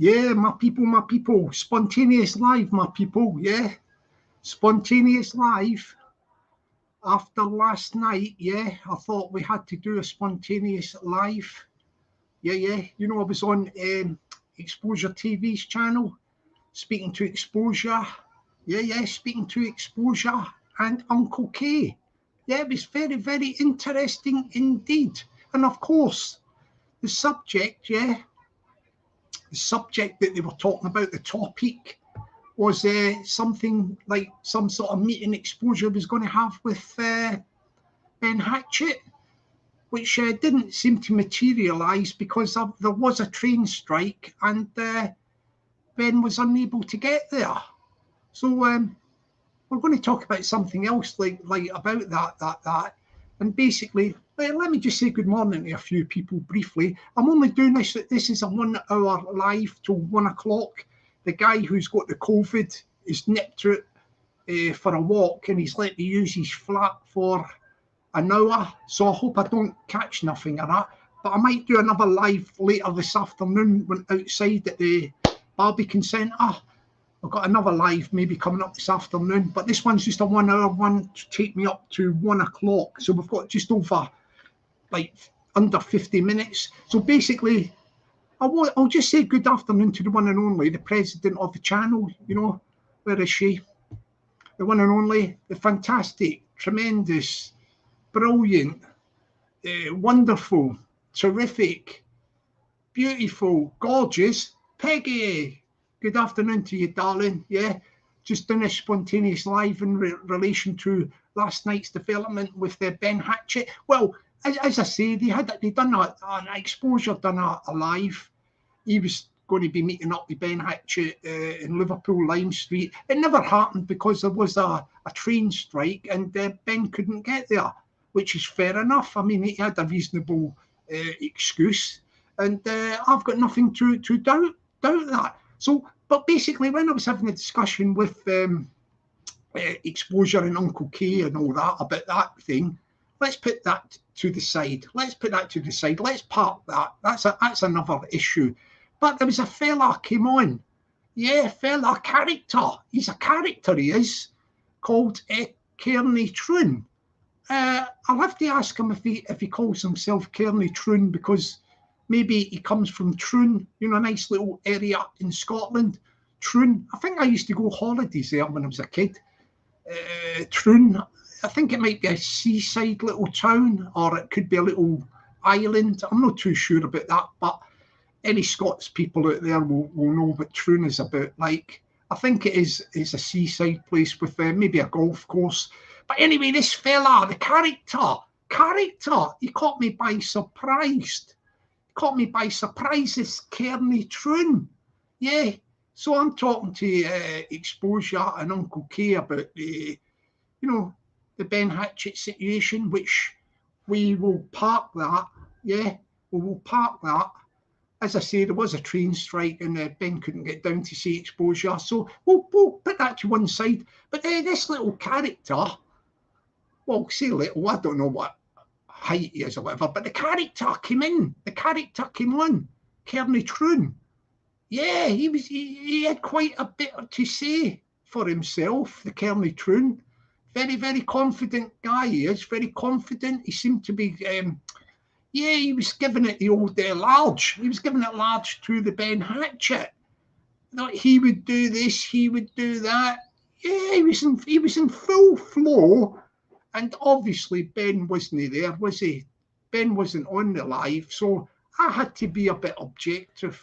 Yeah, my people. Spontaneous live, my people. Yeah, spontaneous live. After last night, yeah, I thought we had to do a spontaneous live. Yeah. You know, I was on Exposure TV's channel, speaking to Exposure. Yeah, speaking to Exposure and Uncle K. Yeah, it was very interesting indeed. And of course, the subject, the subject that they were talking about, the topic, was something like some sort of meeting Exposure was going to have with Ben Hatchett, which didn't seem to materialise because there was a train strike and Ben was unable to get there. So we're going to talk about something else, like about that. And basically, let me just say good morning to a few people briefly. I'm only doing this. This is a 1 hour live till 1 o'clock. The guy who's got the COVID is nipped out for a walk, and he's let me use his flat for an hour. So I hope I don't catch nothing of that. But I might do another live later this afternoon when outside at the Barbican Centre. I've got another live maybe coming up this afternoon, but this one's just a 1 hour one to take me up to 1 o'clock. So we've got just over like under 50 minutes. So basically, I'll just say good afternoon to the one and only, the president of the channel. You know, where is she? The one and only, the fantastic, tremendous, brilliant, wonderful, terrific, beautiful, gorgeous Peggy. Good afternoon to you, darling. Yeah, just done a spontaneous live in relation to last night's development with Ben Hatchett. Well, as I say, they done an Exposure, done a live. He was going to be meeting up with Ben Hatchett in Liverpool Lime Street. It never happened because there was a train strike and Ben couldn't get there, which is fair enough. I mean, he had a reasonable excuse, and I've got nothing to doubt that. So, but basically, when I was having a discussion with Exposure and Uncle K and all that about that thing, let's put that to the side. Let's park that. That's another issue. But there was a fella came on. Yeah, fella, character. He's a character, he is, called Kearney Troon. I'll have to ask him if he calls himself Kearney Troon, because maybe he comes from Troon, you know, a nice little area in Scotland. Troon. I think I used to go holidays there when I was a kid. Troon. I think it might be a seaside little town, or it could be a little island. I'm not too sure about that, but any Scots people out there will know what Troon is about. Like, I think it is a seaside place with maybe a golf course. But anyway, this fella, the character, he caught me by surprise. This Kearney Troon. Yeah. So I'm talking to Exposure and Uncle K about the Ben Hatchett situation, which we will park that. Yeah, we will park that. As I say, there was a train strike and Ben couldn't get down to see Exposure. So we'll put that to one side. But this little character, well, say little, I don't know what height he is or whatever, but the character came on, Kearney Troon. Yeah, he had quite a bit to say for himself, the Kearney Troon. Very confident guy he is, very confident. He seemed to be, he was giving it the old large. He was giving it large to the Ben Hatchett. That he would do this, he would do that. Yeah, he was in full flow. And obviously Ben wasn't there, was he? Ben wasn't on the live, so I had to be a bit objective,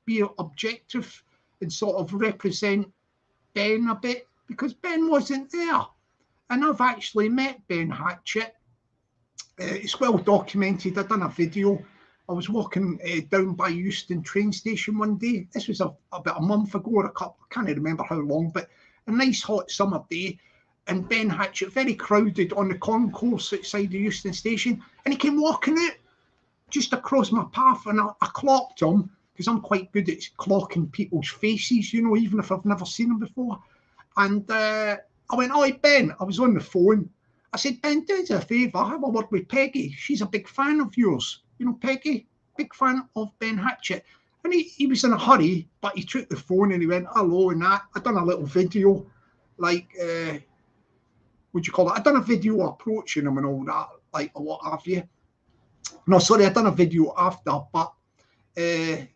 be objective and sort of represent Ben a bit, because Ben wasn't there. And I've actually met Ben Hatchett. It's well documented. I've done a video. I was walking down by Euston train station one day. This was about a month ago or I can't remember how long, but a nice hot summer day. And Ben Hatchett, very crowded on the concourse outside the Euston station. And he came walking out just across my path, and I clocked him, because I'm quite good at clocking people's faces, even if I've never seen them before. And I went, "Oi, Ben," I was on the phone. I said, "Ben, do us a favour, have a word with Peggy. She's a big fan of yours. Peggy, big fan of Ben Hatchett." And he was in a hurry, but he took the phone and he went, hello, and that. I done a little video, like, what do you call it? I done a video approaching him and all that, like, or what have you. No, sorry, I done a video after, but, oh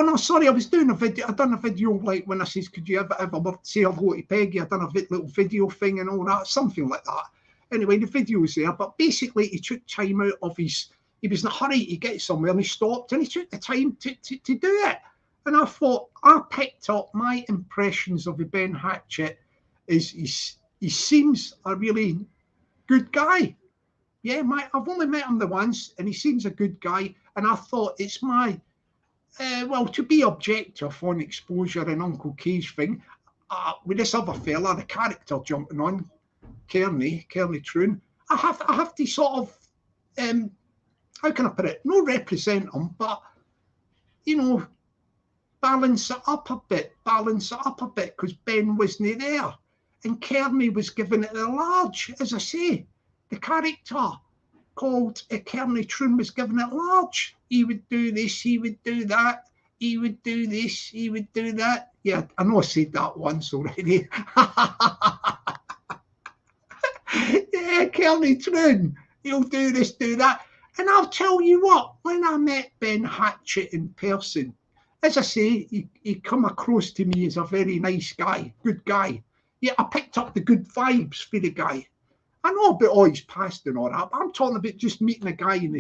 no, sorry, I was doing a video. I done a video like when I says, could you ever say hello to Peggy? I done a little video thing and all that, something like that. Anyway, the video was there, but basically he took time out of his, he was in a hurry to get somewhere and he stopped and he took the time to do it. And I thought, I picked up my impressions of the Ben Hatchett is he seems a really good guy. Yeah, I've only met him the once and he seems a good guy. And I thought it's my, well, to be objective on exposure and Uncle K's thing, with this other fella, the character jumping on, Kearney Troon, I have to sort of, how can I put it, not represent him, but, you know, balance it up a bit, because Ben wasn't there. And Kearney was giving it a large, as I say, the character called Kearney Troon was giving it large. He would do this, he would do that, he would do this, he would do that. Yeah, I know I said that once already. Yeah, Kearney Troon, he'll do this, do that. And I'll tell you what, when I met Ben Hatchett in person, as I say, he come across to me as a very nice guy, good guy. Yeah, I picked up the good vibes for the guy. I know about all his past and all that, but I'm talking about just meeting a guy in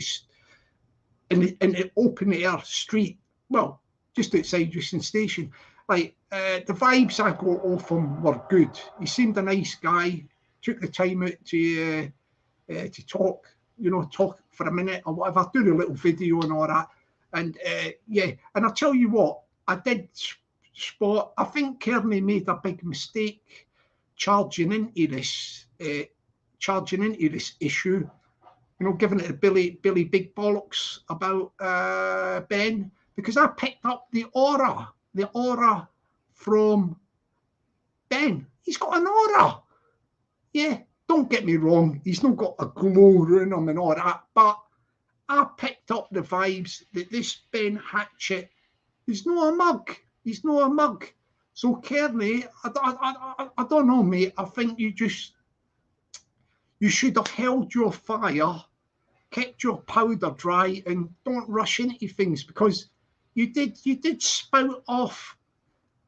the open air street, well, just outside Euston Station. Like, the vibes I got off him were good. He seemed a nice guy, took the time out to talk, you know, talk for a minute or whatever, do the little video and all that. And yeah, and I'll tell you what, I did spot, I think Kearney made a big mistake charging into this issue, you know, giving it a Billy Big Bollocks about Ben, because I picked up the aura from Ben. He's got an aura. Yeah, don't get me wrong, he's not got a glow in him and all that, but I picked up the vibes that this Ben Hatchett is not a mug. He's not a mug. So Kearney, I don't know, mate. I think you should have held your fire, kept your powder dry, and don't rush into things, because you did spout off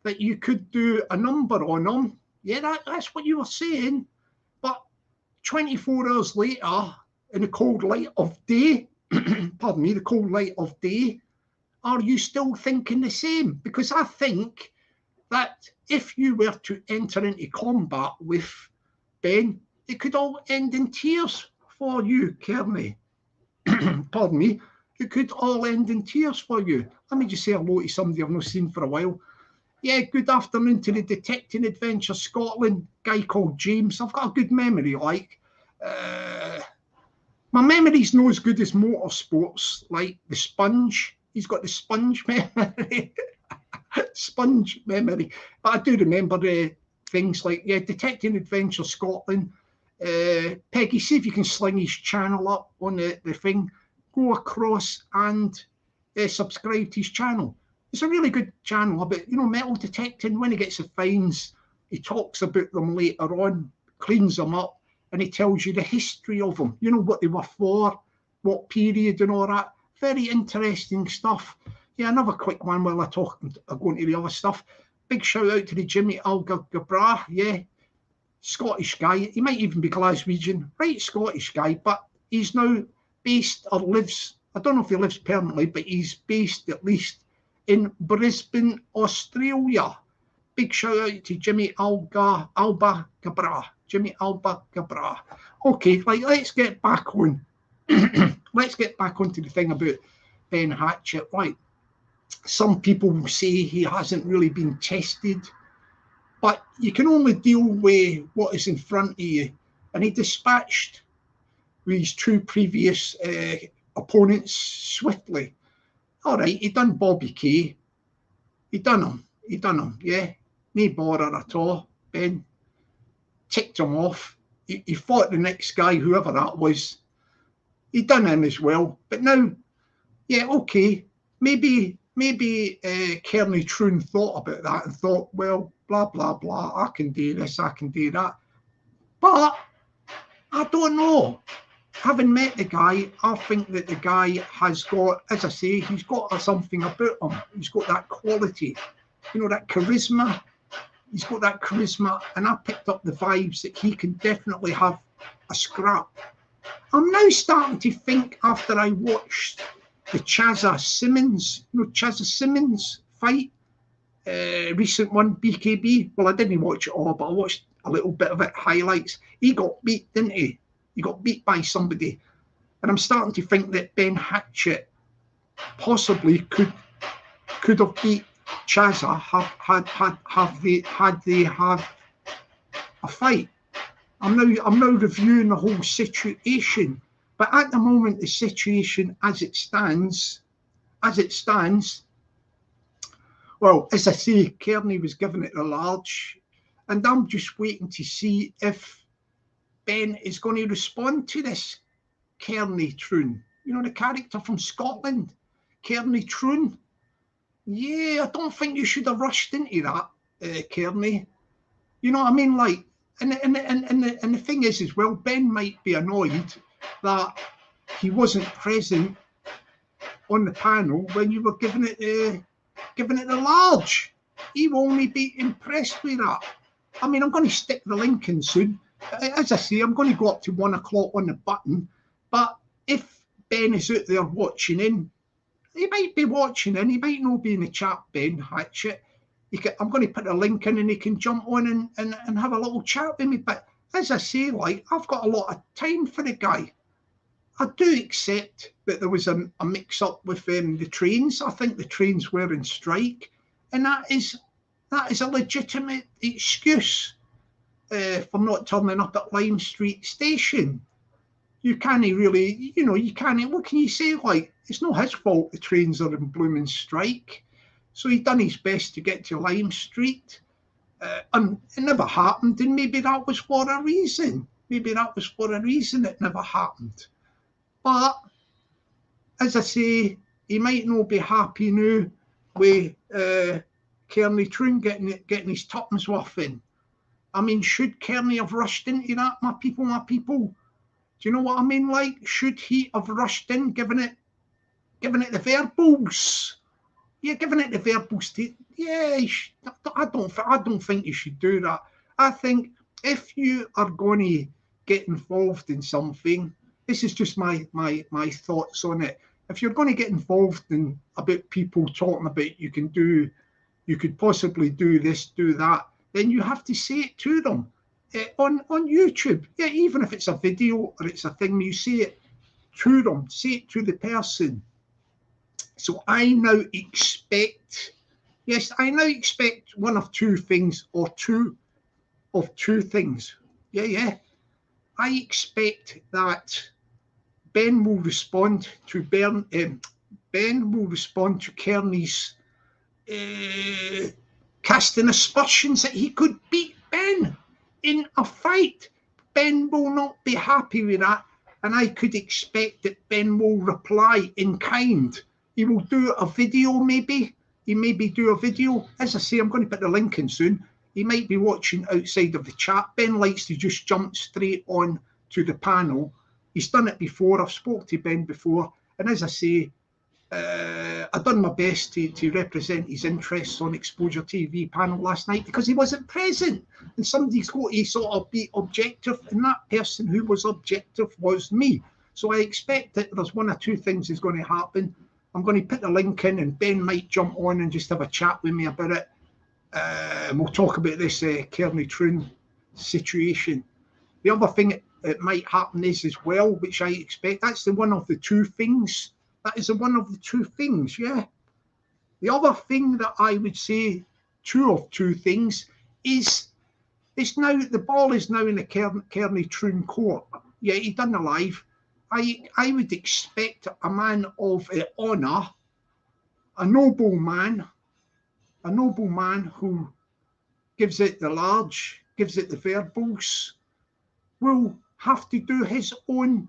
that you could do a number on him. Yeah, that's what you were saying. But 24 hours later, in the cold light of day, pardon me, the cold light of day, are you still thinking the same? Because I think that if you were to enter into combat with Ben, it could all end in tears for you, Kearney. Pardon me. It could all end in tears for you. Let me just say hello to somebody I've not seen for a while. Yeah, good afternoon to the Detecting Adventure Scotland guy called James. I've got a good memory, like. My memory's not as good as motorsports, like the Sponge. He's got the sponge memory. Sponge memory. But I do remember things like, yeah, Detecting Adventure Scotland. Peggy, see if you can sling his channel up on the thing. Go across and subscribe to his channel. It's a really good channel about, you know, metal detecting. When he gets the fines, he talks about them later on, cleans them up, and he tells you the history of them, you know, what they were for, what period and all that. Very interesting stuff. Yeah, another quick one while I go into the other stuff. Big shout out to the Jimmy Algabra, yeah, Scottish guy. He might even be Glaswegian, right, Scottish guy, but he's now based or lives, I don't know if he lives permanently, but he's based at least in Brisbane, Australia. Big shout out to Jimmy Alba Gabra. Jimmy Alba Gabra. Okay, like, let's get back on. Let's get back onto the thing about Ben Hatchett. Right. Some people will say he hasn't really been tested, but you can only deal with what is in front of you. And he dispatched his two previous opponents swiftly. All right, he done Bobby Kay. He done him, yeah. No bother at all. Ben ticked him off. He fought the next guy, whoever that was. He done him as well. But now, yeah, okay, maybe Kearney Troon thought about that and thought, well, blah, blah, blah, I can do this, I can do that. But I don't know. Having met the guy, I think that the guy has got, as I say, he's got something about him. He's got that quality, you know, that charisma. He's got that charisma, and I picked up the vibes that he can definitely have a scrap. I'm now starting to think, after I watched the Chazza Simmons fight, recent one, BKB. Well, I didn't watch it all, but I watched a little bit of it, highlights. He got beat, didn't he? He got beat by somebody. And I'm starting to think that Ben Hatchett possibly could have beat Chazza had they had a fight. I'm now reviewing the whole situation, but at the moment the situation as it stands, well, as I say, Kearney was giving it a large, and I'm just waiting to see if Ben is going to respond to this Kearney Troon. You know, the character from Scotland, Kearney Troon. Yeah, I don't think you should have rushed into that, Kearney. You know what I mean? Like, and the thing is as well, Ben might be annoyed that he wasn't present on the panel when you were giving it the large. He will only be impressed with that. I mean, I'm going to stick the link in soon. As I say, I'm going to go up to 1 o'clock on the button. But if Ben is out there watching in, he might be watching in. He might not be in the chat, Ben Hatchett. I'm going to put a link in and he can jump on and have a little chat with me. But as I say, like, I've got a lot of time for the guy. I do accept that there was a mix-up with the trains. I think the trains were in strike. And that is a legitimate excuse for not turning up at Lime Street Station. You can't really, you know, you can't, what can you say? Like, it's not his fault the trains are in blooming strike. So he done his best to get to Lime Street. And it never happened. And maybe that was for a reason. Maybe that was for a reason it never happened. But, as I say, he might not be happy now with Kearney Troon getting his tuppence worth in. I mean, should Kearney have rushed into that, my people? Do you know what I mean? Like, should he have rushed in, giving it the verbals? Yeah, giving it the verbals. Yeah, I don't think you should do that. I think if you are going to get involved in something, this is just my thoughts on it. If you're going to get involved in about people talking about you could possibly do this, do that, then you have to say it to them on YouTube. Yeah, even if it's a video or it's a thing, you say it to them, say it to the person. So I now expect one of two things, or two things. Yeah. I expect that Ben will respond to Kearney's casting aspersions that he could beat Ben in a fight. Ben will not be happy with that, and I could expect that Ben will reply in kind. He will do a video, maybe. He maybe do a video. As I say, I'm going to put the link in soon. He might be watching outside of the chat. Ben likes to just jump straight on to the panel. He's done it before. I've spoke to Ben before. And as I say, I've done my best to represent his interests on Exposure TV panel last night because he wasn't present. And somebody's got to sort of be objective. And that person who was objective was me. So I expect that there's one or two things is going to happen. I'm going to put the link in and Ben might jump on and just have a chat with me about it. We'll talk about this Kearney Troon situation. The other thing that might happen is as well, which I expect, that's the one of the two things. That is the one of the two things, yeah. The other thing that I would say, two things, is it's now, the ball is now in the Kearney Troon court. Yeah, he done the live. I would expect a man of honour, a noble man who gives it the large, gives it the verbals, will have to do his own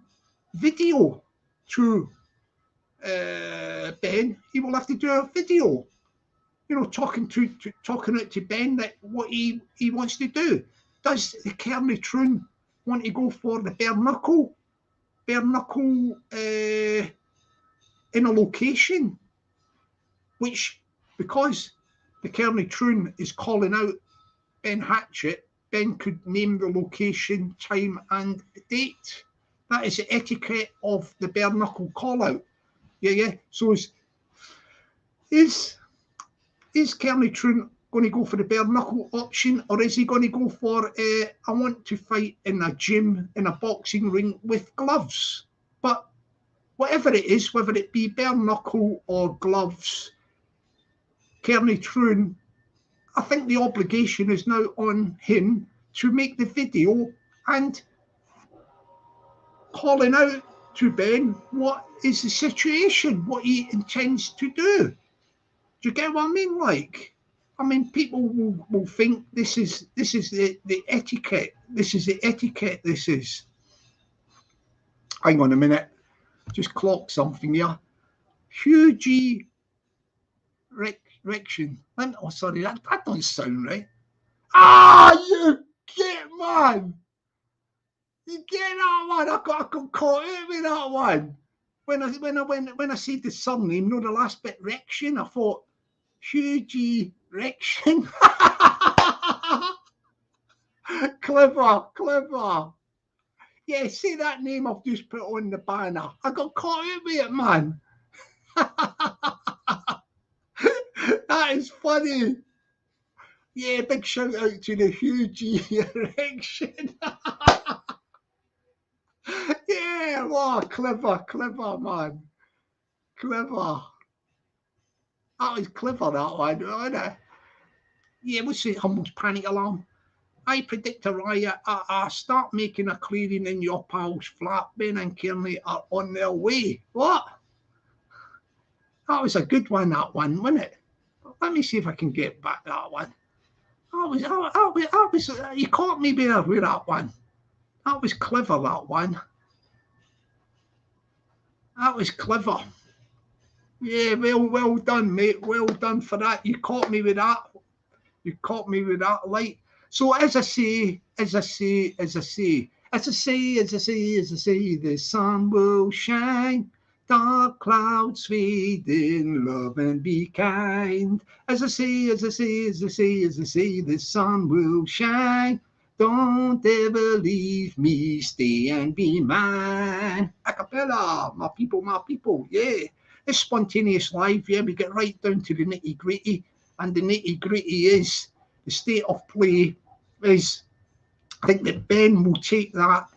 video to Ben, he will have to do a video, you know, talking out to Ben that what he wants to do. Does the Kearney Troon want to go for the bare knuckle in a location, which, because the Kearney Troon is calling out Ben Hatchett, Ben could name the location, time and date. That is the etiquette of the bare knuckle call out. Yeah. So is Kearney Troon going to go for the bare knuckle option, or is he going to go for I want to fight in a gym, in a boxing ring with gloves? But whatever it is, whether it be bare knuckle or gloves, Kearney Troon, I think the obligation is now on him to make the video and calling out to Ben what is the situation, what he intends to do. Do you get what I mean? Like, I mean, people will think this is the etiquette. This is the etiquette. This is. Hang on a minute. Just clock something here. Huge erection. Oh, sorry, that don't sound right. Ah, you get, man. You get that one. I got caught out with that one. When I said the surname, the last bit, Rection, I thought, huge erection. Clever. Yeah, see that name I've just put on the banner. I got caught out with it, man. That is funny. Yeah, big shout out to the huge erection. Yeah, wow, clever, man. Clever. That was clever, that one, wasn't it? Yeah, what's the Humble's panic alarm? I predict a riot. Start making a clearing in your pal's flat. Ben and Kearney are on their way. What? That was a good one, that one, wasn't it? Let me see if I can get back that one. That was, you caught me there with that one. That was clever, that one. That was clever. Yeah, well done, mate. Well done for that. You caught me with that. Like, so as I say, the sun will shine, dark clouds fade in, love and be kind. As I say, the sun will shine. Don't ever leave me, stay and be mine. A cappella, my people, yeah. It's spontaneous live, yeah. We get right down to the nitty gritty, and the nitty gritty is the state of play. Is I think that Ben will take that,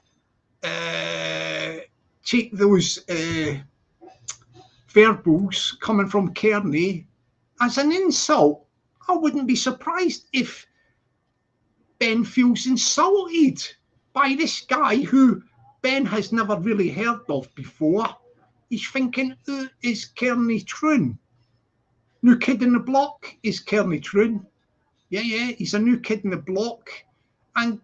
take those verbals coming from Kearney as an insult. I wouldn't be surprised if Ben feels insulted by this guy who Ben has never really heard of before. He's thinking, who is Kearney Troon? New kid in the block is Kearney Troon. Yeah, he's a new kid in the block. And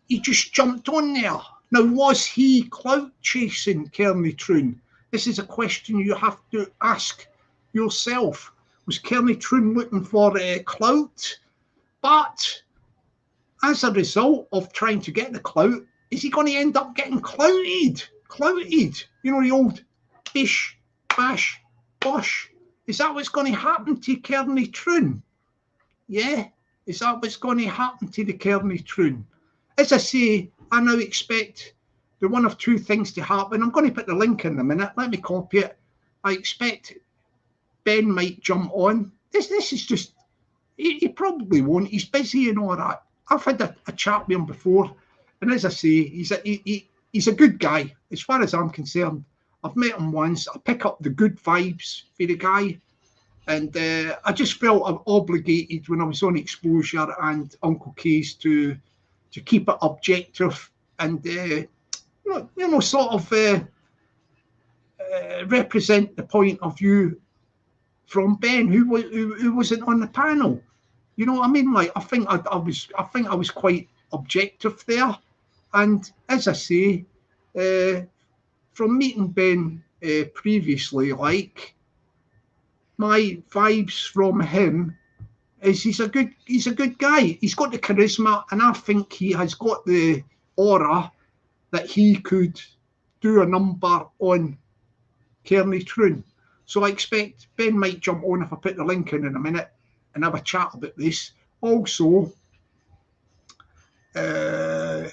he just jumped on there. Now, was he clout chasing Kearney Troon? This is a question you have to ask yourself. Was Kearney Troon looking for clout? But as a result of trying to get the clout, is he going to end up getting clouted? You know, the old bish, bash, bosh. Is that what's going to happen to Kearney Troon? Yeah, is that what's going to happen to the Kearney Troon? As I say, I now expect the one of two things to happen. I'm going to put the link in a minute. Let me copy it. I expect Ben might jump on. This is just, he probably won't. He's busy and all that. I've had a chat with him before, and as I say, he's a good guy as far as I'm concerned. I've met him once. I pick up the good vibes for the guy, and I just felt obligated when I was on Exposure and Uncle K's to keep it objective and sort of represent the point of view from Ben, who wasn't on the panel. You know what I mean? Like, I think I was quite objective there. And as I say, from meeting Ben previously, like, my vibes from him is he's a good guy. He's got the charisma, and I think he has got the aura that he could do a number on Kearney Troon. So I expect Ben might jump on if I put the link in a minute and have a chat about this. Also, I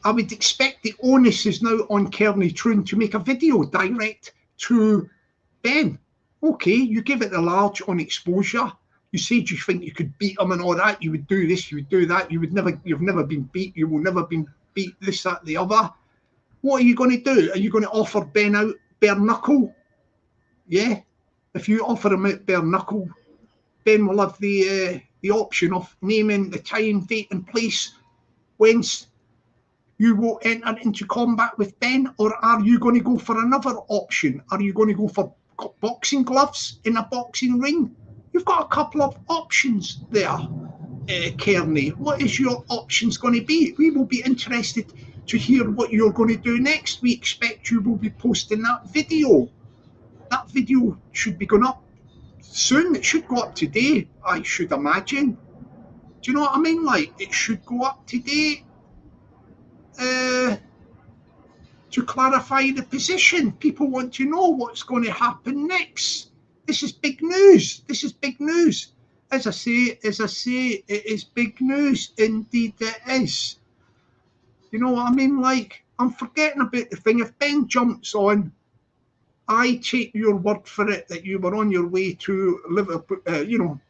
would expect the onus is now on Kearney Troon to make a video direct to Ben. Okay, you give it the large on exposure. You said you think you could beat him and all that. You would do this, you would do that. You've never been beat. You will never be beat. This, that, the other. What are you going to do? Are you going to offer Ben out bare knuckle? Yeah. If you offer him out bare knuckle, Ben will have the option of naming the time, date, and place whence you will enter into combat with Ben, or are you going to go for another option? Are you going to go for boxing gloves in a boxing ring? You've got a couple of options there, Kearney. What is your options going to be? We will be interested to hear what you're going to do next. We expect you will be posting that video. That video should be going up soon. It should go up today, I should imagine. Do you know what I mean? Like, it should go up today to clarify the position. People want to know what's going to happen next. This is big news. This is big news. As I say, it is big news. Indeed it is. You know what I mean? Like, I'm forgetting about the thing. If Ben jumps on, I take your word for it that you were on your way to Liverpool,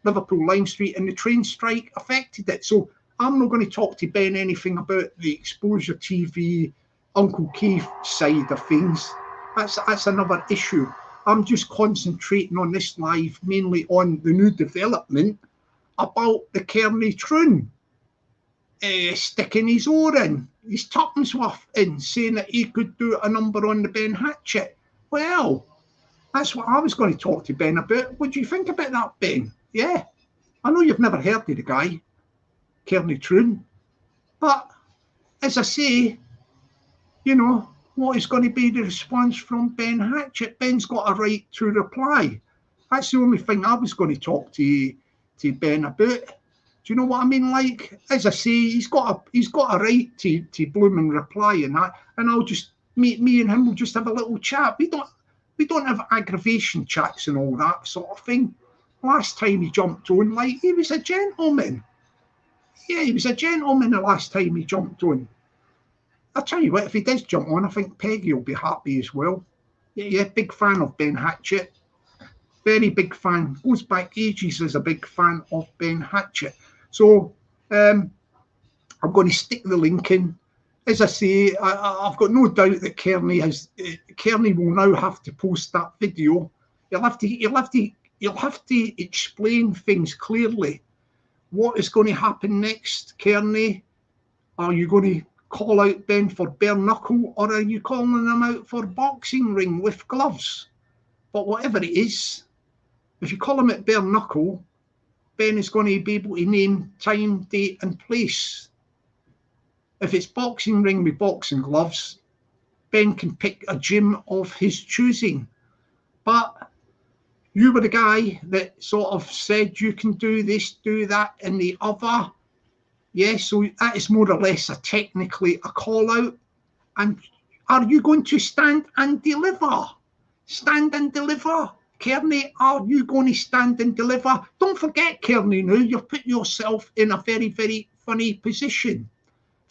Liverpool Lime Street, and the train strike affected it. So I'm not going to talk to Ben anything about the Exposure TV Uncle Keith side of things. That's another issue. I'm just concentrating on this live, mainly on the new development about the Kearney Troon sticking his oar in, his tuppence worth in, saying that he could do a number on the Ben Hatchett. Well, that's what I was going to talk to Ben about. What do you think about that, Ben? Yeah, I know you've never heard of the guy, Kearney Troon, but as I say, you know, what is going to be the response from Ben Hatchett? Ben's got a right to reply. That's the only thing I was going to talk to Ben about. Do you know what I mean? Like, as I say, he's got a right to bloom and reply and that, and I'll just me and him will just have a little chat. We don't have aggravation chats and all that sort of thing. Last time he jumped on, like, he was a gentleman. Yeah, he was a gentleman the last time he jumped on. I'll tell you what, if he does jump on, I think Peggy will be happy as well. Yeah, big fan of Ben Hatchett. Very big fan. Goes back ages as a big fan of Ben Hatchett. So I'm going to stick the link in. As I say, I've got no doubt that Kearney will now have to post that video. You'll have to explain things clearly. What is going to happen next, Kearney? Are you going to call out Ben for bare knuckle, or are you calling him out for boxing ring with gloves? But whatever it is, if you call him at bare knuckle, Ben is going to be able to name time, date, and place. If it's boxing ring with boxing gloves, Ben can pick a gym of his choosing. But you were the guy that sort of said you can do this, do that, and the other. Yeah, so that is more or less technically a call out. And are you going to stand and deliver? Stand and deliver. Kearney, are you going to stand and deliver? Don't forget, Kearney, now you've put yourself in a very, very funny position.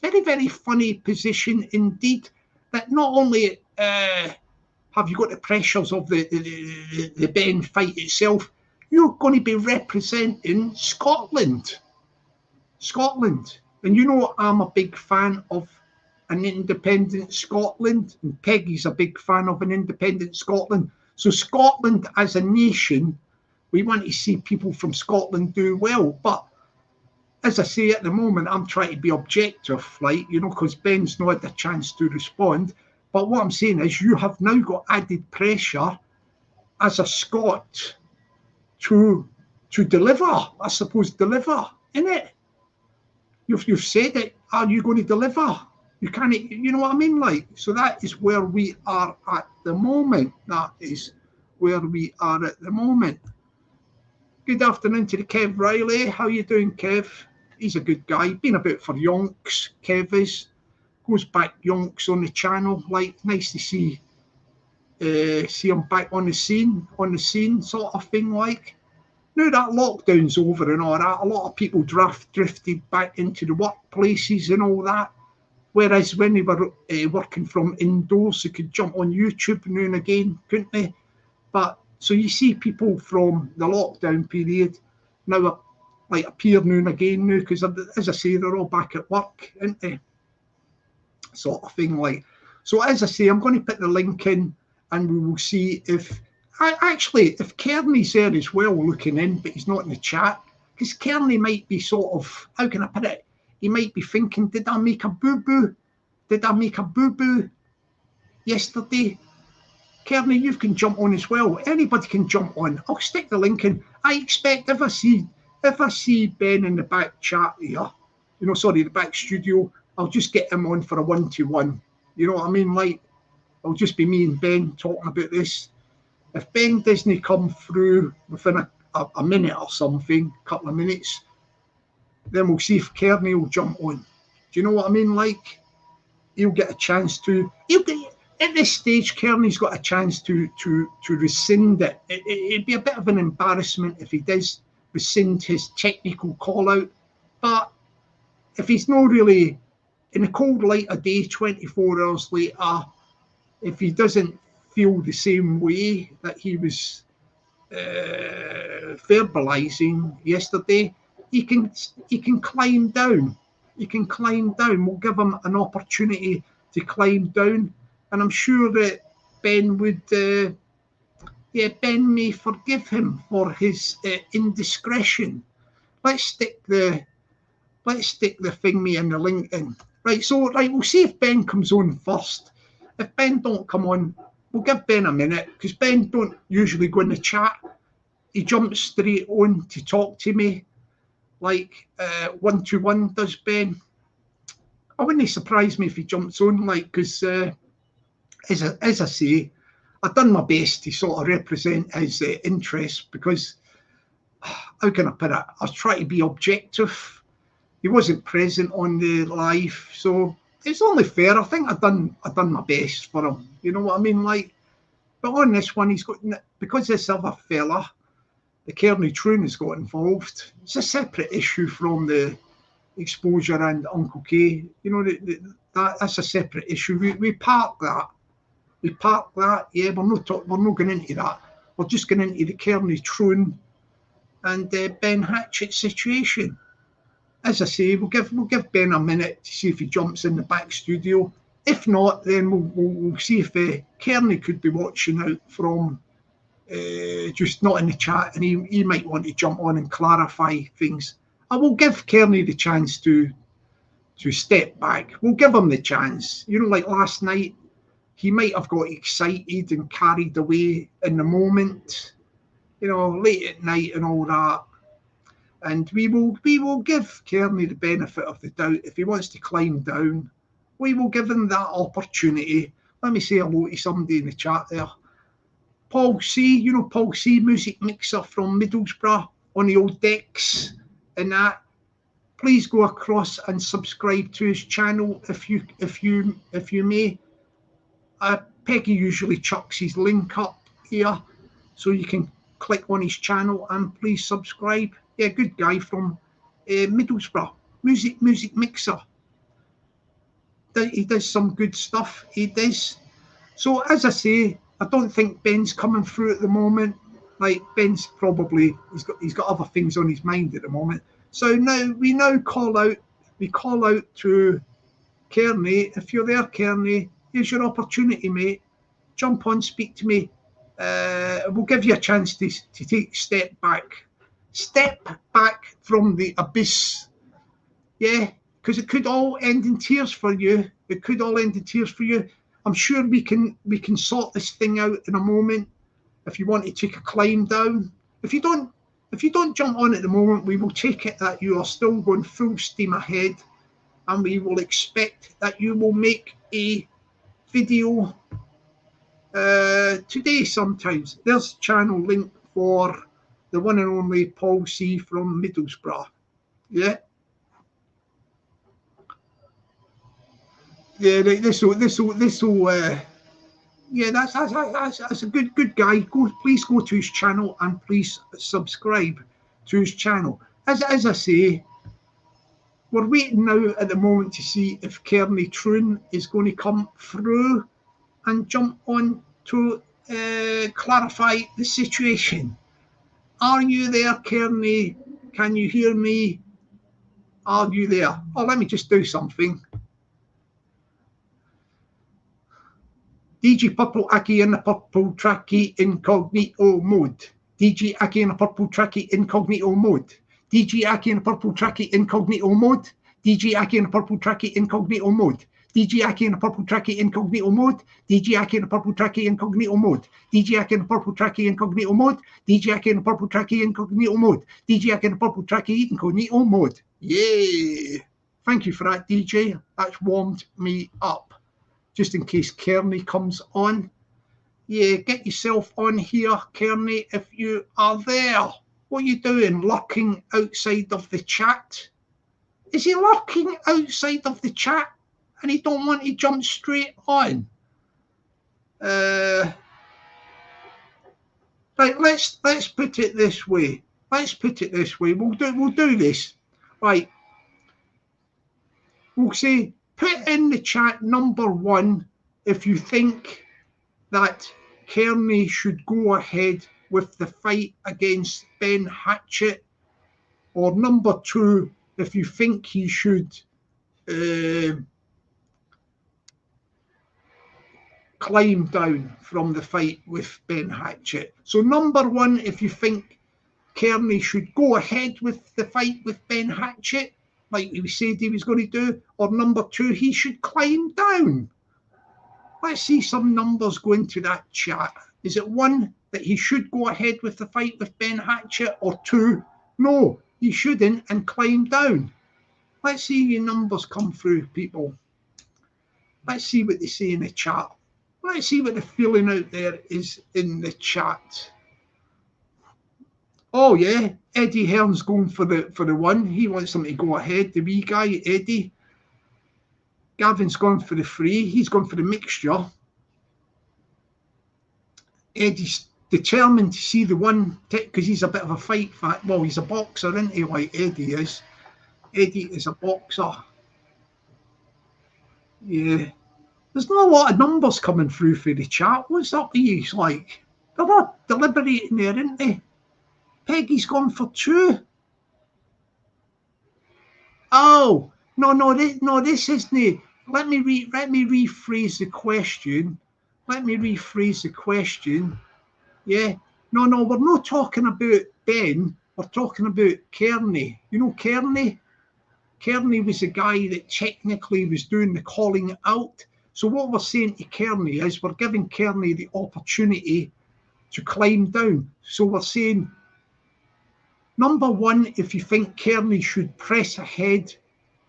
Very, very funny position indeed. That not only have you got the pressures of the Ben fight itself, you're going to be representing Scotland. And you know I'm a big fan of an independent Scotland, and Peggy's a big fan of an independent Scotland. So Scotland as a nation, we want to see people from Scotland do well. But as I say, at the moment, I'm trying to be objective, right? You know, because Ben's not had a chance to respond. But what I'm saying is you have now got added pressure as a Scot to deliver, I suppose, innit? You've said it. Are you going to deliver? You can't, you know what I mean? Like, so that is where we are at the moment. That is where we are at the moment. Good afternoon to the Kev Riley. How you doing, Kev? He's a good guy. Been about for yonks, Kev is. Goes back yonks on the channel. Like, nice to see him back on the scene sort of thing. Like, now that lockdown's over and all that, a lot of people drifted back into the workplaces and all that. Whereas when they were working from indoors, they could jump on YouTube now and again, couldn't they? But so you see people from the lockdown period now like appear now and again now, because as I say, they're all back at work, aren't they? Sort of thing. Like, so as I say, I'm going to put the link in, and we will see if if Kearney's there as well looking in, but he's not in the chat, because Kearney might be sort of, how can I put it? He might be thinking, did I make a boo-boo? Did I make a boo-boo yesterday? Kearney, you can jump on as well. Anybody can jump on. I'll stick the link in. I expect if I see Ben in the back chat here, the back studio, I'll just get him on for a one-to-one. You know what I mean? Like, it'll just be me and Ben talking about this. If Ben doesn't come through within a minute or something, a couple of minutes, then we'll see if Kearney will jump on. Do you know what I mean? Like, he'll get a chance to. At this stage, Kearney's got a chance to rescind it. It'd be a bit of an embarrassment if he does rescind his technical call out. But if he's not really in a cold light of day, 24 hours later, if he doesn't feel the same way that he was verbalizing yesterday, he can climb down. He can climb down. We'll give him an opportunity to climb down, and I'm sure that Ben would. Ben may forgive him for his indiscretion. Let's stick the thingy in the link in. Right, so we'll see if Ben comes on first. If Ben don't come on, we'll give Ben a minute, because Ben don't usually go in the chat. He jumps straight on to talk to me, like one-to-one does Ben. I wouldn't surprise me if he jumps on, like, because as I say, I've done my best to sort of represent his interests, because how can I put it? I was trying to be objective. He wasn't present on the live, so it's only fair. I think I've done my best for him. You know what I mean? Like, but on this one, he's got, because this other fella, the Kearney Troon, has got involved. It's a separate issue from the exposure and Uncle K. You know, that's a separate issue. We park that. Yeah, we're not going into that. We're just going into the Kearney Troon and Ben Hatchett situation. As I say, we'll give Ben a minute to see if he jumps in the back studio. If not, then we'll see if Kearney could be watching out from just not in the chat, and he might want to jump on and clarify things. I will give Kearney the chance to step back. We'll give him the chance. You know, like last night, he might have got excited and carried away in the moment, you know, late at night and all that. And we will give Kearney the benefit of the doubt. If he wants to climb down, we will give him that opportunity. Let me say hello to somebody in the chat there. Paul C, you know Paul C, music mixer from Middlesbrough on the old decks and that. Please go across and subscribe to his channel if you may. Peggy usually chucks his link up here, so you can click on his channel and please subscribe. Yeah, good guy from Middlesbrough, music mixer. He does some good stuff. He does. So as I say, I don't think Ben's coming through at the moment. Like, Ben's probably he's got other things on his mind at the moment. So we call out to Kearney. If you're there, Kearney, here's your opportunity, mate. Jump on, speak to me. We'll give you a chance to take step back from the abyss. Yeah, because it could all end in tears for you. I'm sure we can sort this thing out in a moment. If you want to take a climb down, if you don't jump on at the moment, we will take it that you are still going full steam ahead and we will expect that you will make a video today sometimes. There's a channel link for the one and only Paul C from Middlesbrough. Yeah. Yeah, this will yeah, that's a good guy. Please go to his channel and please subscribe to his channel. As I say, we're waiting now at the moment to see if Kearney Troon is going to come through and jump on to clarify the situation. Are you there, Kearney? Can you hear me? Are you there? Oh, let me just do something. DJ Purple Aki in the purple tracky incognito mode. DJ Aki in the purple tracky incognito mode. DJ Aki in the purple tracky incognito mode. DJ Aki in the purple tracky incognito mode. DJ Aki in the purple tracky incognito mode. DJ Aki in the purple tracky incognito mode. DJ Aki in the purple tracky incognito mode. DJ Aki in the purple tracky incognito mode. DJ Aki in the purple tracky incognito mode. Yay! Thank you for that, DJ. That's warmed me up. Just in case Kearney comes on. Yeah, get yourself on here, Kearney, if you are there. What are you doing? Lurking outside of the chat? Is he lurking outside of the chat and he don't want to jump straight on? Right, let's put it this way. Let's put it this way. We'll do this. Right. We'll say, put in the chat number 1 if you think that Kearney should go ahead with the fight against Ben Hatchett, or number 2 if you think he should climb down from the fight with Ben Hatchett. So number 1 if you think Kearney should go ahead with the fight with Ben Hatchett, like he said he was going to do, or number 2, he should climb down. Let's see some numbers go into that chat. Is it 1, that he should go ahead with the fight with Ben Hatchett, or 2, no, he shouldn't and climb down? Let's see your numbers come through, people. Let's see what they say in the chat. Let's see what the feeling out there is in the chat. Oh yeah, Eddie Hearn's going for the 1. He wants him to go ahead. The wee guy, Eddie. Gavin's gone for the 3. He's gone for the mixture. Eddie's determined to see the 1 because he's a bit of a fight fan. Well, he's a boxer, isn't he? Like Eddie is. Eddie is a boxer. Yeah. There's not a lot of numbers coming through for the chat. What's up with you? Like, they're not deliberating there, aren't they? Peggy's gone for 2. Oh, no, this isn't it. Let me rephrase the question. Yeah. No, we're not talking about Ben. We're talking about Kearney. You know Kearney? Kearney was the guy that technically was doing the calling out. So what we're saying to Kearney is we're giving Kearney the opportunity to climb down. So we're saying, number 1, if you think Kearney should press ahead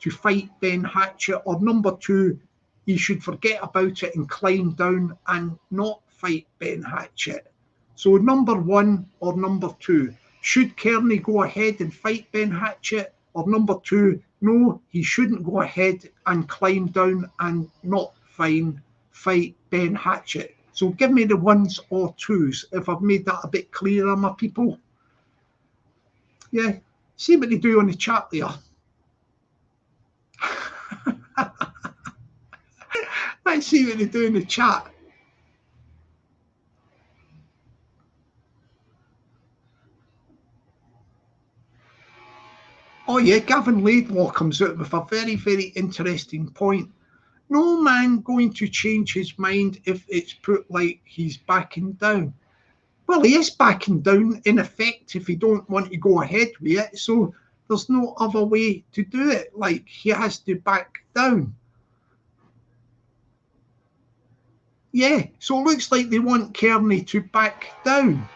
to fight Ben Hatchett, or number 2, he should forget about it and climb down and not fight Ben Hatchett. So number 1 or number 2, should Kearney go ahead and fight Ben Hatchett, or number 2, no, he shouldn't go ahead and climb down and not fight Ben Hatchett. So give me the 1s or 2s if I've made that a bit clearer, my people. Yeah, see what they do on the chat there. Let's see what they do in the chat. Oh yeah, Gavin Laidlaw comes out with a very, very interesting point. No man going to change his mind if it's put like he's backing down. Well, he is backing down in effect if he don't want to go ahead with it. So there's no other way to do it. Like, he has to back down. Yeah, so it looks like they want Kearney to back down.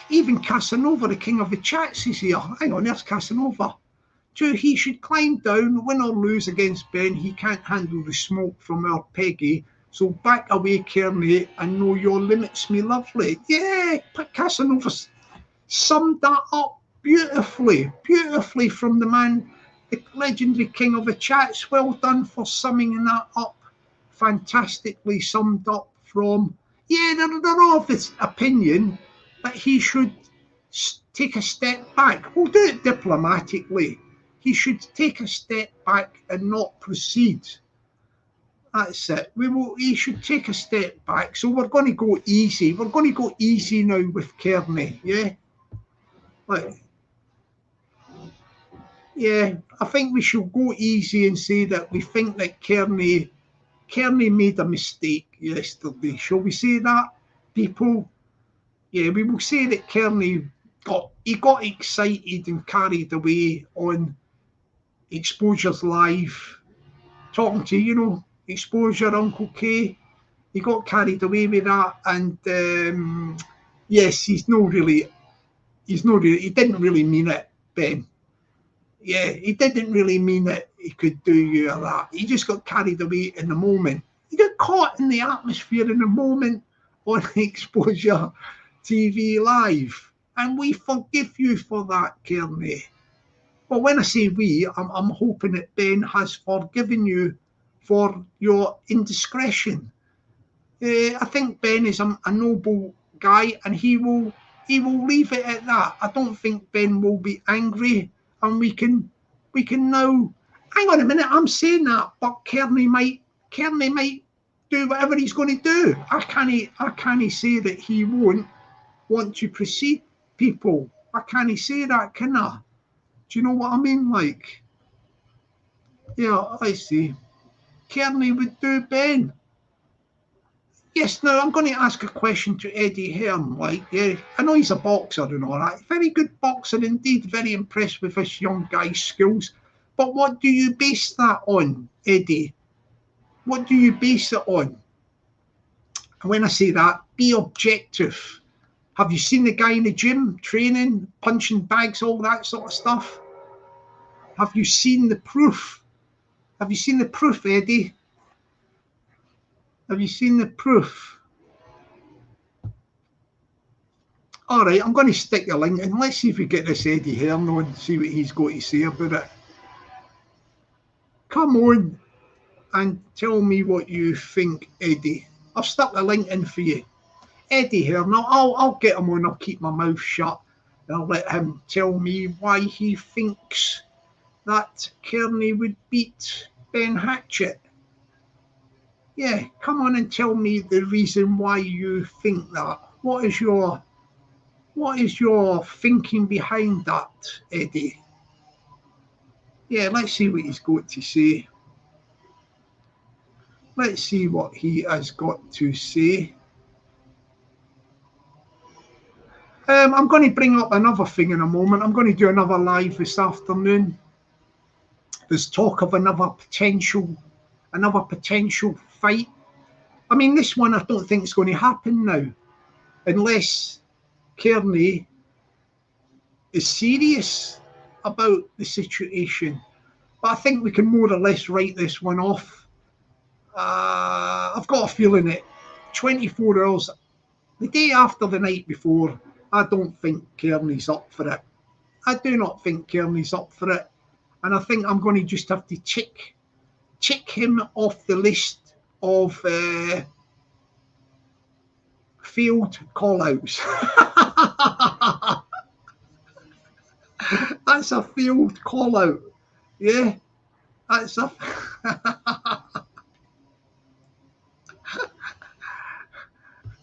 Even Casanova, the king of the chats, is here. Hang on, there's Casanova. 2, he should climb down, win or lose against Ben. He can't handle the smoke from our Peggy. So back away, Kearney, and know your limits, me lovely. Yeah, Casanova summed that up beautifully, beautifully from the man, the legendary king of the chats. Well done for summing that up. Fantastically summed up from, yeah, they're of this opinion that he should take a step back. We'll do it diplomatically. He should take a step back and not proceed. That's it. He should take a step back. So we're going to go easy. We're going to go easy now with Kearney. Yeah. Yeah, I think we should go easy and say that we think that Kearney made a mistake yesterday. Shall we say that, people? Yeah, we will say that Kearney got excited and carried away on Exposure's live, talking to, Exposure, Uncle K. He got carried away with that, and yes, he didn't really mean it, Ben. Yeah, he didn't really mean it. He could do you that. He just got carried away in the moment. He got caught in the atmosphere in the moment on Exposure TV Live. And we forgive you for that, Kearney. But when I say we, I'm hoping that Ben has forgiven you for your indiscretion. I think Ben is a noble guy, and he will leave it at that. I don't think Ben will be angry, and we can now. Hang on a minute, I'm saying that, but Kearney might do whatever he's going to do. I can't say that he won't want to proceed, people. I can't say that, can I? Do you know what I mean? Like, yeah, I see. Kearney would do Ben. Yes, now I'm going to ask a question to Eddie Hearn. Yeah, I know he's a boxer and all that. Very good boxer indeed. Very impressed with this young guy's skills. But what do you base that on, Eddie? What do you base it on? And when I say that, be objective. Have you seen the guy in the gym training, punching bags, all that sort of stuff? Have you seen the proof? Have you seen the proof, Eddie? Have you seen the proof? All right, I'm going to stick a link in. Let's see if we get this Eddie Hearn on, see what he's got to say about it. Come on and tell me what you think, Eddie. I've stuck a link in for you. Eddie Hearn, I'll get him on. I'll keep my mouth shut and I'll let him tell me why he thinks that Kearney would beat Ben Hatchett. Yeah, come on and tell me the reason why you think that. What is your thinking behind that, Eddie? Yeah, let's see what he's got to say. Let's see what he has got to say. I'm going to bring up another thing in a moment. I'm going to do another live this afternoon. There's talk of another potential fight. I mean, this one I don't think is going to happen now, unless Kearney is serious about the situation. But I think we can more or less write this one off. I've got a feeling that 24 hours, the day after the night before, I don't think Kearney's up for it. I do not think Kearney's up for it. And I think I'm going to just have to check him off the list of failed call-outs. That's a failed call-out. Yeah, that's a...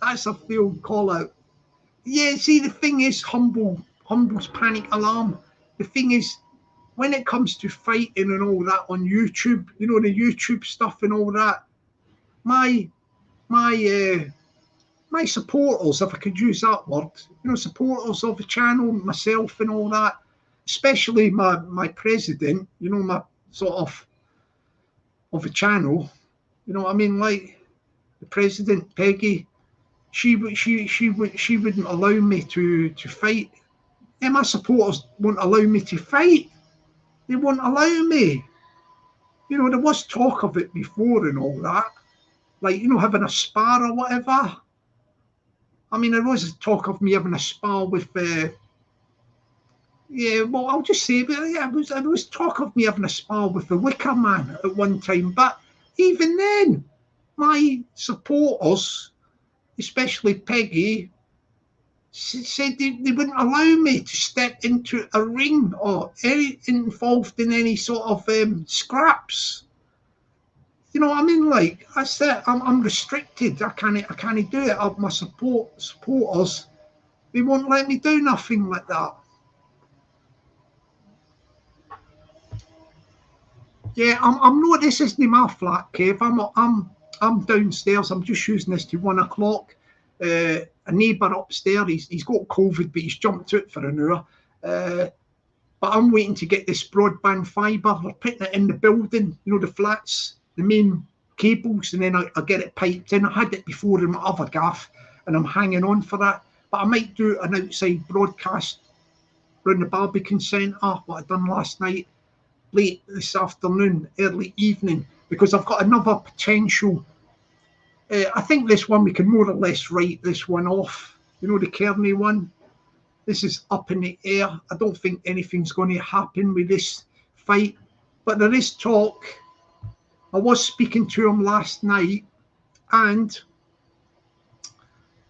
That's a failed call-out. Yeah, see, the thing is, Humble's panic alarm. The thing is, when it comes to fighting and all that on YouTube, the YouTube stuff and all that, my supporters, if I could use that word, supporters of the channel, myself and all that, especially my president, my sort of the channel, what I mean, like the president, Peggy, she wouldn't allow me to fight. Yeah, my supporters won't allow me to fight. They won't allow me. You know, there was talk of it before and all that. Like, you know, having a spar or whatever. I mean, there was talk of me having a spar with, yeah, well, I'll just say, but yeah, there was talk of me having a spar with the Wicker Man at one time. But even then, my supporters, especially Peggy, said they wouldn't allow me to step into a ring or any involved in any sort of scraps. You know what I mean? Like I said, I'm restricted. I can't do it. My supporters, they won't let me do nothing like that. Yeah, I'm not. This isn't my flat, Kev. I'm downstairs. I'm just using this to 1 o'clock. A neighbour upstairs, he's got COVID, but he's jumped out for an hour. But I'm waiting to get this broadband fibre. They're putting it in the building, you know, the flats, the main cables, and then I get it piped in. I had it before in my other gaff, and I'm hanging on for that. But I might do an outside broadcast around the Barbican Centre, what I done last night, late this afternoon, early evening, because I've got another potential. I think this one, we can more or less write this one off. You know, the Kearney one. This is up in the air. I don't think anything's going to happen with this fight. But there is talk. I was speaking to him last night, and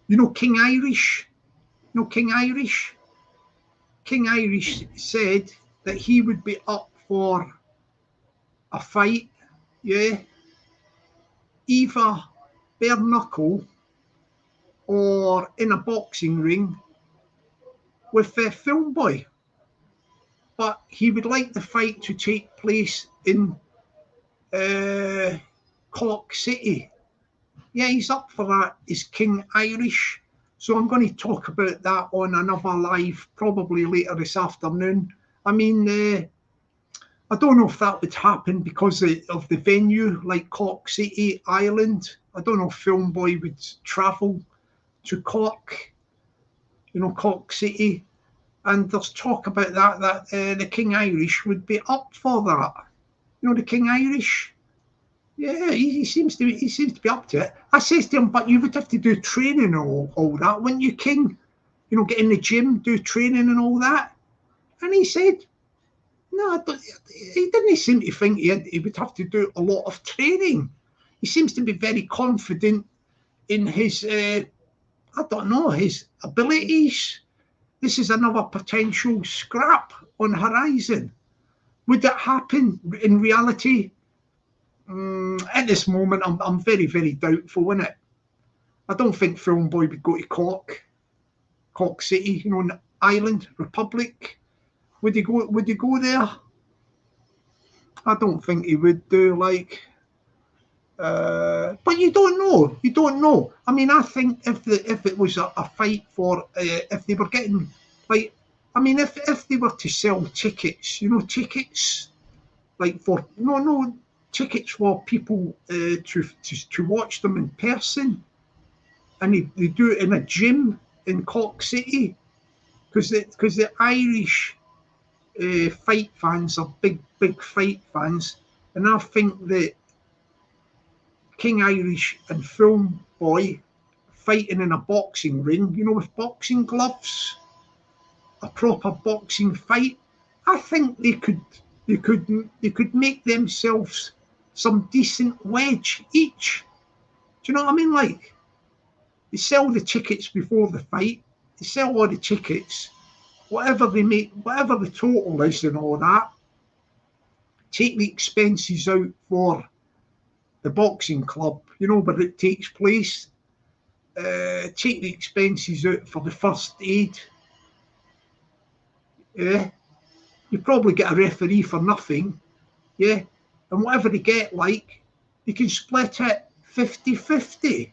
you know King Irish? You know King Irish? King Irish said that he would be up for a fight, yeah, either bare knuckle or in a boxing ring with Film Boy. But he would like the fight to take place in Cork City. Yeah, he's up for that. Is King Irish. So I'm going to talk about that on another live, probably later this afternoon. I mean, I don't know if that would happen because of the venue, like Cork City, Ireland. I don't know if Film Boy would travel to Cork, you know, Cork City. And there's talk about that the King Irish would be up for that. You know, the King Irish. Yeah, he seems to be up to it. I says to him, but you would have to do training and all that, wouldn't you, King? You know, get in the gym, do training and all that. And he said, no, he didn't seem to think he would have to do a lot of training. He seems to be very confident in his, I don't know, his abilities. This is another potential scrap on horizon. Would that happen in reality? At this moment, I'm very, very doubtful, innit? I don't think Film Boy would go to Cork City, you know, in Ireland, Republic. Would he go there? I don't think he would do, like. But you don't know. You don't know. I mean, I think if it was a fight for, if they were getting, like, I mean, if they were to sell tickets, you know, tickets, like for, no, tickets for people to watch them in person, and they do it in a gym in Cork City, because the Irish fight fans are big fight fans, and I think that King Irish and Film Boy fighting in a boxing ring, you know, with boxing gloves, a proper boxing fight, I think they could make themselves some decent wedge each. Do you know what I mean? Like, they sell the tickets before the fight, they sell all the tickets, whatever they make, whatever the total is and all that, take the expenses out for the boxing club, you know, where it takes place, take the expenses out for the first aid. Yeah, you probably get a referee for nothing. Yeah, and whatever they get, like, they can split it 50-50.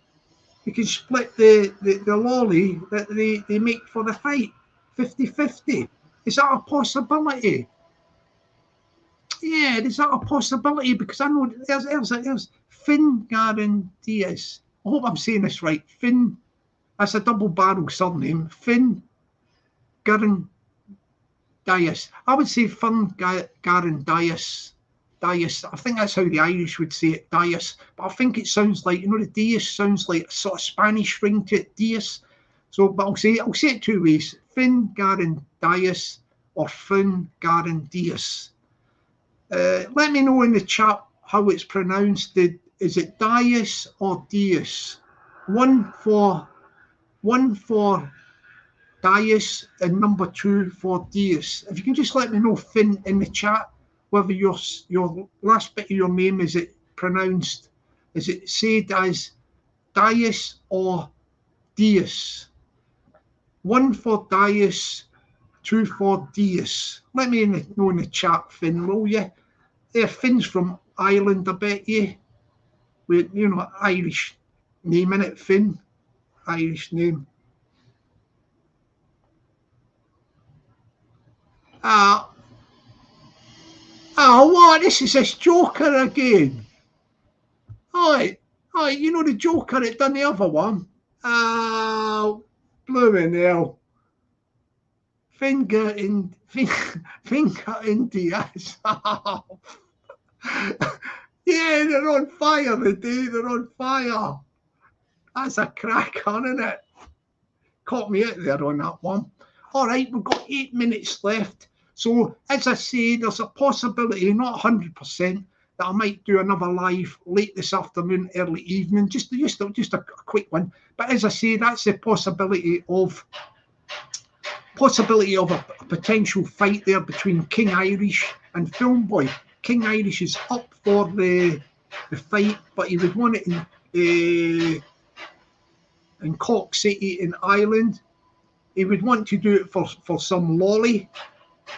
You can split the lolly that they make for the fight 50-50. Is that a possibility? Yeah, is that a possibility? Because I know there's Finn Garen Diaz. I hope I'm saying this right. Finn, that's a double barrel surname. Finn Garen Dias. I would say Fern Garen Dias. Dias. I think that's how the Irish would say it, Dias. But I think it sounds like, you know, the Dias sounds like a sort of Spanish ring to it, Dias. So, but I'll say it two ways: Finn Garen Dias or Finn Garen Dias. Let me know in the chat how it's pronounced. Is it Dias or Dias? One for Dias and number 2 for Dias. If you can just let me know, Finn, in the chat, whether your last bit of your name, is it pronounced, is it said as Dias or Dias? 1 for Dias, 2 for Dias. Let me know in the chat, Finn, will you? Finn's from Ireland, I bet you. With, you know, Irish name in it, Finn. Irish name. What? This is this Joker again. Aye, you know the Joker that done the other one. Blooming hell. Finger in Diaz. Yeah, they're on fire today. They're on fire. That's a cracker, isn't it? Caught me out there on that one. All right, we've got 8 minutes left. So, as I say, there's a possibility, not 100%, that I might do another live late this afternoon, early evening, just a quick one. But as I say, that's the possibility of a potential fight there between King Irish and Filmboy. King Irish is up for the fight, but he would want it in Cork City in Ireland. He would want to do it for some lolly.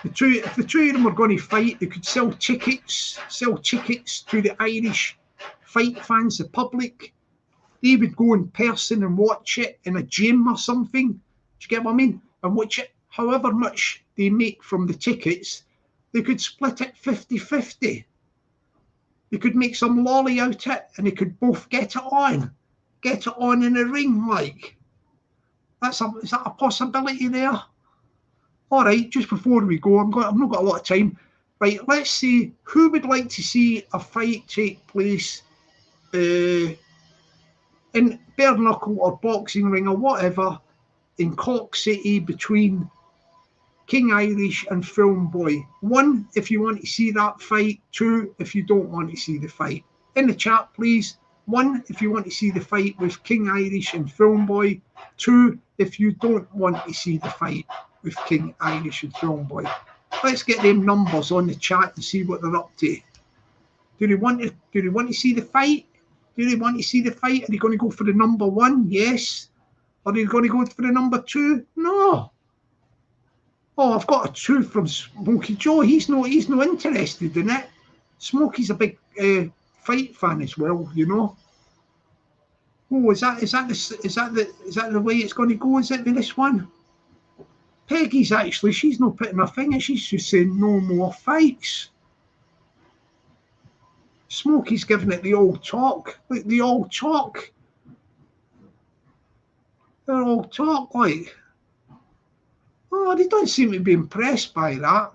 If the two of them were going to fight, they could sell tickets to the Irish fight fans, the public. They would go in person and watch it in a gym or something. Do you get what I mean? And watch it. However much they make from the tickets, they could split it 50-50. They could make some lolly out of it, and they could both get it on in the ring. Like, is that a possibility there? All right, just before we go, I've not got a lot of time. Right, let's see who would like to see a fight take place in bare knuckle or boxing ring or whatever in Cork City between King Irish and Filmboy. 1, if you want to see that fight. 2, if you don't want to see the fight. In the chat, please. 1, if you want to see the fight with King Irish and Filmboy. 2, if you don't want to see the fight with King Irish and Filmboy. Let's get them numbers on the chat and see what they're up to. Do they want to see the fight? Do they want to see the fight? Are they going to go for the number 1? Yes. Are they going to go for the number 2? No. Oh, I've got a 2 from Smokey Joe. He's no interested in it. Smokey's a big fight fan as well, you know. Oh, is that the way it's going to go? Is it with this one? Peggy's actually, she's not putting her finger. She's just saying no more fights. Smokey's giving it the old talk. Like the old talk. The old talk, like. Oh, they don't seem to be impressed by that.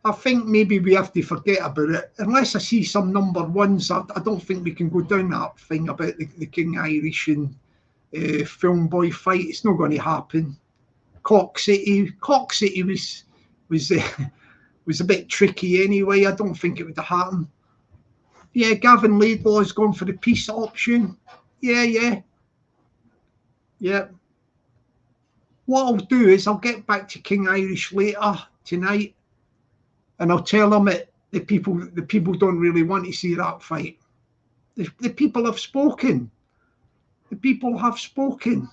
I think maybe we have to forget about it. Unless I see some number 1s, I don't think we can go down that thing about the King Irish and Filmboy fight. It's not going to happen. Cork City was a bit tricky anyway. I don't think it would have happened. Yeah, Gavin Laidlaw has gone for the peace option. Yeah. What I'll do is I'll get back to King Irish later tonight, and I'll tell them that the people don't really want to see that fight. The people have spoken. The people have spoken.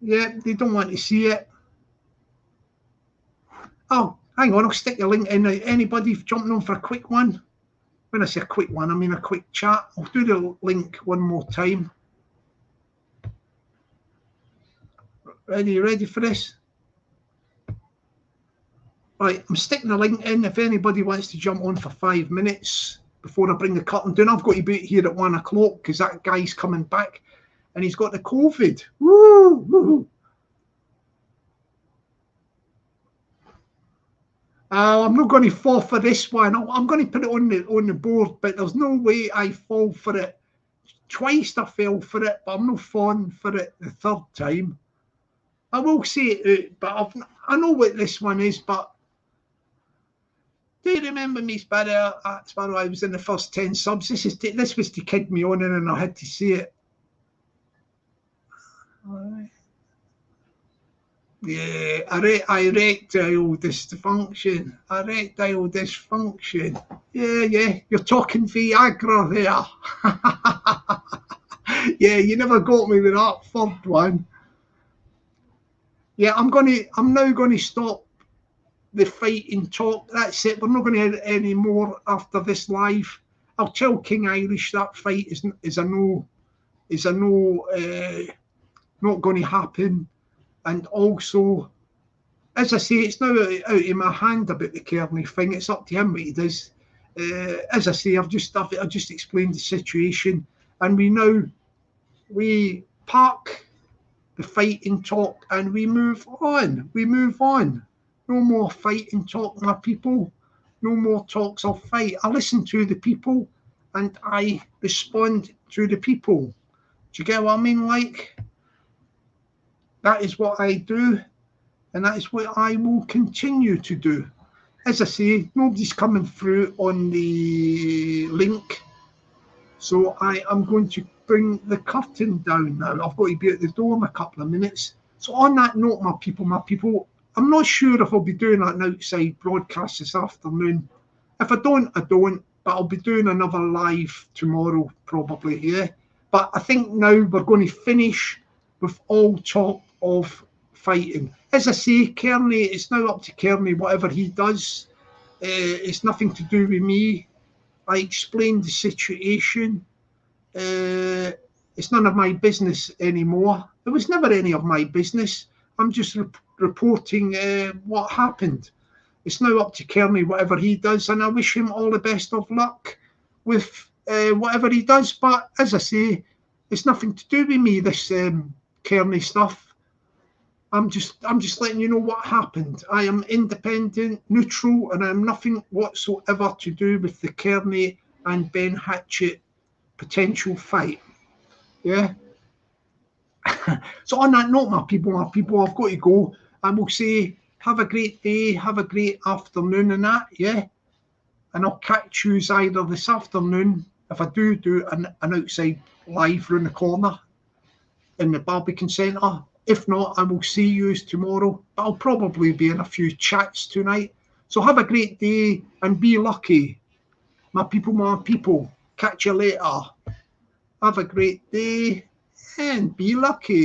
Yeah, they don't want to see it. Oh, hang on, I'll stick the link in. Anybody jumping on for a quick one? When I say a quick one, I mean a quick chat. I'll do the link one more time. Ready for this? Right, I'm sticking the link in. If anybody wants to jump on for 5 minutes before I bring the curtain down, I've got to be here at 1 o'clock because that guy's coming back and he's got the COVID. Woo! I'm not going to fall for this one. I'm going to put it on the board, but there's no way I fall for it. Twice I fell for it, but I'm not falling for it the third time. I will say it out, but I know what this one is, but do you remember me, Sparrow? Sparrow, I was in the first 10 subs. This was to kid me on, and I had to say it. All right. Yeah, erectile dysfunction. Erectile dysfunction. Yeah. You're talking Viagra there. Yeah, you never got me with that third one. Yeah, I'm now gonna stop the fighting talk. That's it. We're not going to have any more after this live. I'll tell King Irish that fight is a no, not going to happen. And also, as I say, it's now out of my hand about the Kearney thing. It's up to him what he does. As I say, I've just explained the situation, and we park the fighting talk and we move on. No more fighting talk, my people. No more talks of fight. I listen to the people and I respond to the people. Do you get what I mean? Like, that is what I do, and that is what I will continue to do. As I say, nobody's coming through on the link, so I am going to bring the curtain down now. I've got to be at the door in a couple of minutes. So on that note, my people, I'm not sure if I'll be doing an outside broadcast this afternoon. If I don't, I don't, but I'll be doing another live tomorrow probably, yeah. But I think now we're going to finish with all talk of fighting. As I say, Kearney, it's now up to Kearney, whatever he does. It's nothing to do with me. I explained the situation. It's none of my business anymore. It was never any of my business. I'm just reporting what happened. It's now up to Kearney, whatever he does, and I wish him all the best of luck with whatever he does. But as I say, it's nothing to do with me, this Kearney stuff. I'm just letting you know what happened. I am independent, neutral, and I am nothing whatsoever to do with the Kearney and Ben Hatchett potential fight. Yeah. So on that note, my people, I've got to go. I will say, have a great day, have a great afternoon and that, yeah. And I'll catch you either this afternoon, if I do an outside live round the corner in the Barbican Centre. If not, I will see you tomorrow. But I'll probably be in a few chats tonight. So have a great day and be lucky. My people. Catch you later. Have a great day and be lucky.